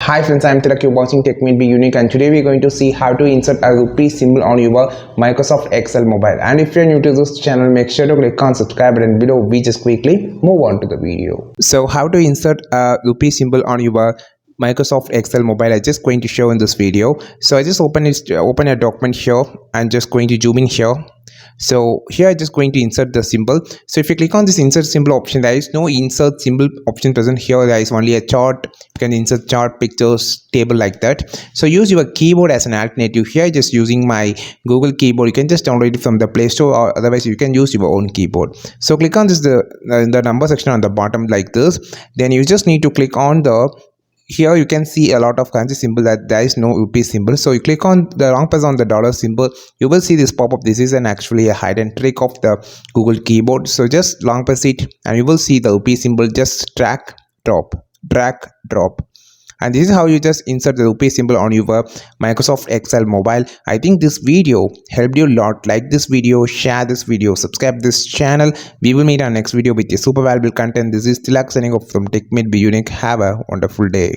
Hi friends, I am Tilak, you're watching Tech Be Unique, and today we're going to see how to insert a rupee symbol on your Microsoft Excel mobile. And if you're new to this channel, make sure to click on subscribe button below. We just quickly move on to the video. So how to insert a rupee symbol on your Microsoft Excel mobile, I just going to show in this video. So I just open a document here and just going to zoom in here. So here I just going to insert the symbol. So if you click on this insert symbol option, there is no insert symbol option present here. There is only a chart. You can insert chart, pictures, table like that. So use your keyboard as an alternative. Here just using my Google keyboard. You can just download it from the Play Store, or otherwise you can use your own keyboard. So click on this the number section on the bottom like this. Then you just need to click on the here you can see a lot of currency symbol that there is no rupee symbol. So you click on the wrong press on the dollar symbol, you will see this pop-up. This is actually a hidden trick of the Google keyboard. So just long press it and you will see the rupee symbol. Just drag drop, and this is how you just insert the rupee symbol on your Microsoft Excel mobile. I think this video helped you a lot. Like this video, share this video, subscribe this channel. We will meet our next video with a super valuable content. This is Tilak signing off from Tech Be Unique. Have a wonderful day.